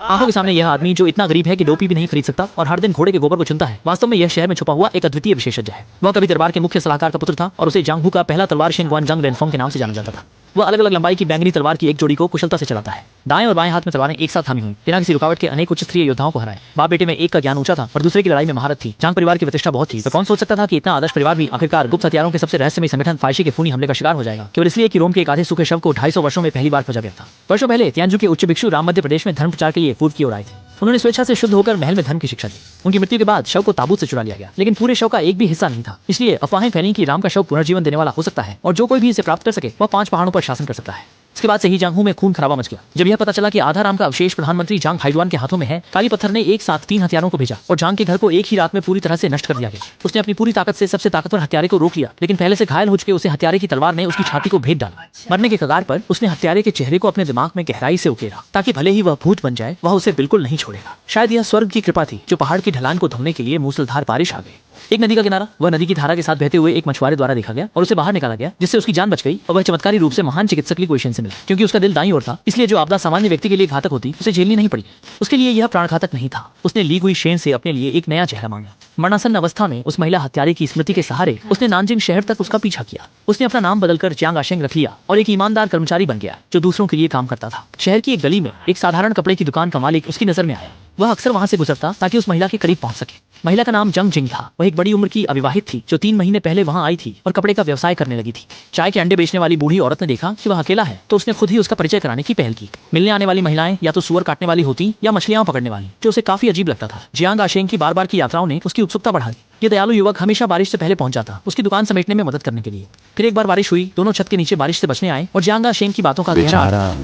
आंखों के सामने यह आदमी जो इतना गरीब है कि डोपी भी नहीं खरीद सकता और हर दिन घोड़े के गोबर को चुनता है, वास्तव में यह शहर में छुपा हुआ एक अद्वितीय विशेषज्ञ है। वह कभी दरबार के मुख्य सलाहकार का पुत्र था और उसे जांगहू का पहला तलवार शेनगुआन जंग वेनफोंग के नाम से जाना जाता था। वह अलग अलग लंबाई की बैंगनी तलवार की एक जोड़ी को कुशलता से चलाता है। दाएं और बाएं हाथ में तलवारें एक साथ थामी हुई बिना किसी रुकावट के अनेक उच्च स्तरीय योद्धाओं को हराए। बाप बेटे में एक का ज्ञान ऊंचा था और दूसरे की लड़ाई में महारत थी। जांग परिवार की प्रतिष्ठा बहुत थी, तो कौन सोच सकता था कि इतना आदर्श परिवार भी आखिरकार गुप्त हथियारों के सबसे रहस्यमय संगठन फाइशी के खूनी हमले का शिकार हो जाएगा, केवल इसलिए कि रोम के एक आधे सूखे शव को 250 वर्षों में पहली बार खोजा गया था। वर्षों पहले तियानजू के उच्च भिक्षु राम मध्य प्रदेश में धर्म प्रचार के लिए पूर्व की ओर आए थे। उन्होंने स्वेच्छा से शुद्ध होकर महल में धर्म की शिक्षा दी। उनकी मृत्यु के बाद शव को ताबूत से चुरा लिया गया, लेकिन पूरे शव का एक भी हिस्सा नहीं था। इसलिए अफवाहें फैली कि राम का शव पुनर्जीवन देने वाला हो सकता है और जो कोई भी इसे प्राप्त कर सके वह 5 पहाड़ों पर शासन कर सकता है। इसके बाद से ही जांगहू में खून खराबा मच गया। जब यह पता चला कि आधा राम का अवशेष प्रधानमंत्री जांग हाइडुआन के हाथों में है, काली पत्थर ने एक साथ 3 हथियारों को भेजा और जांग के घर को एक ही रात में पूरी तरह से नष्ट कर दिया गया। उसने अपनी पूरी ताकत से सबसे ताकतवर हत्यारे को रोक लिया, लेकिन पहले से घायल हो चुके उसे हत्यारे की तलवार ने उसकी छाती को भेद डाला। मरने के कगार पर उसने हत्यारे के चेहरे को अपने दिमाग में गहराई से उकेरा, ताकि भले ही वह भूत बन जाए वह उसे बिल्कुल नहीं छोड़ेगा। शायद यह स्वर्ग की कृपा थी जो पहाड़ की ढलान को धोने के लिए मूसलाधार बारिश आ गई। एक नदी का किनारा वह नदी की धारा के साथ बहते हुए एक मछुआरे द्वारा देखा गया और उसे बाहर निकाला गया, जिससे उसकी जान बच गई और वह चमत्कारी रूप से महान चिकित्सक ली गुइशेन से मिला। क्योंकि उसका दिल दाईं ओर था, इसलिए जो आपदा सामान्य व्यक्ति के लिए घातक होती उसे झेलनी नहीं पड़ी। उसके लिए यह प्राणघातक नहीं था। उसने ली गुइशेन से अपने लिए एक नया चेहरा मांगा। मरणासन्न अवस्था में उस महिला हत्यारे की स्मृति के सहारे उसने नानजिंग शहर तक उसका पीछा किया। उसने अपना नाम बदलकर च्यांग आशेंग रख लिया और एक ईमानदार कर्मचारी बन गया जो दूसरों के लिए काम करता था। शहर की एक गली में एक साधारण कपड़े की दुकान का मालिक उसकी नजर में आया। वह अक्सर वहां से गुजरता ताकि उस महिला के करीब पहुंच सके। महिला का नाम जंग जिंग था। वह एक बड़ी उम्र की अविवाहित थी जो 3 महीने पहले वहां आई थी और कपड़े का व्यवसाय करने लगी थी। चाय के अंडे बेचने वाली बूढ़ी औरत ने देखा कि वह अकेला है, तो उसने खुद ही उसका परिचय कराने की पहल की। मिलने आने वाली महिलाएं या तो सुअर काटने वाली होती या मछलियां पकड़ने वाली, जो उसे काफी अजीब लगता था। जियांग आशेंग की बार-बार की यात्राओं ने उसकी उत्सुकता बढ़ा दी। ये दयालु युवक हमेशा बारिश से पहले पहुंच जाता, उसकी दुकान समेटने में मदद करने के लिए। फिर एक बार बारिश हुई, दोनों छत के नीचे बारिश से बचने आए और जियांग आशेंग की बातों का गहरा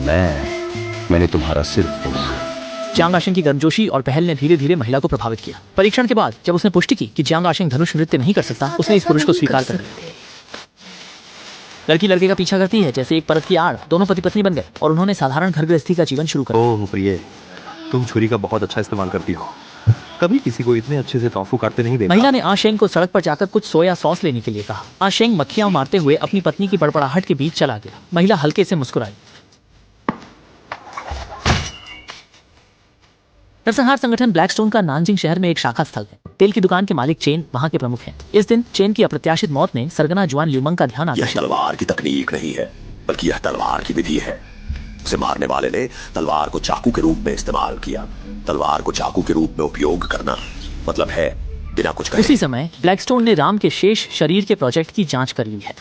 मैंने तुम्हारा सिर्फ जियांग आशेंग की गर्मजोशी और पहल ने धीरे धीरे महिला को प्रभावित किया। परीक्षण के बाद जब उसने पुष्टि की कि जियांग आशेंग धनुष नृत्य नहीं कर सकता, उसने इस पुरुष को स्वीकार कर लिया। लड़की लड़के का पीछा करती है जैसे एक परत की आड़। दोनों पति पत्नी बन गए और उन्होंने साधारण घर गृहस्थी का जीवन शुरू कर दिया। ओह प्रिय, तुम छुरी का बहुत अच्छा इस्तेमाल करती हो। कभी किसी को इतने अच्छे से तोफू काटते नहीं देखा। महिला ने आशेंग को सड़क पर जाकर कुछ सोया सॉस लेने के लिए कहा। आशेंग मक्खियां मारते हुए अपनी पत्नी की बड़बड़ाहट के बीच चला गया। महिला हल्के से मुस्कुराई। नरसंहार संगठन ब्लैकस्टोन का नानजिंग शहर में एक शाखा स्थल है। तेल की दुकान के मालिक चेन वहां के प्रमुख हैं। इस दिन चेन की अप्रत्याशित मौत ने सरगना जुआन ल्यूमंग का ध्यान यह आकर्षित। तलवार की तकनीक नहीं है, बल्कि यह तलवार की विधि है। उसे मारने वाले ने तलवार को चाकू के रूप में इस्तेमाल किया। तलवार को चाकू के रूप में उपयोग करना मतलब है बिना कुछ कहे। उसी समय ब्लैकस्टोन ने राम के शेष शरीर के प्रोजेक्ट की जांच कर ली है।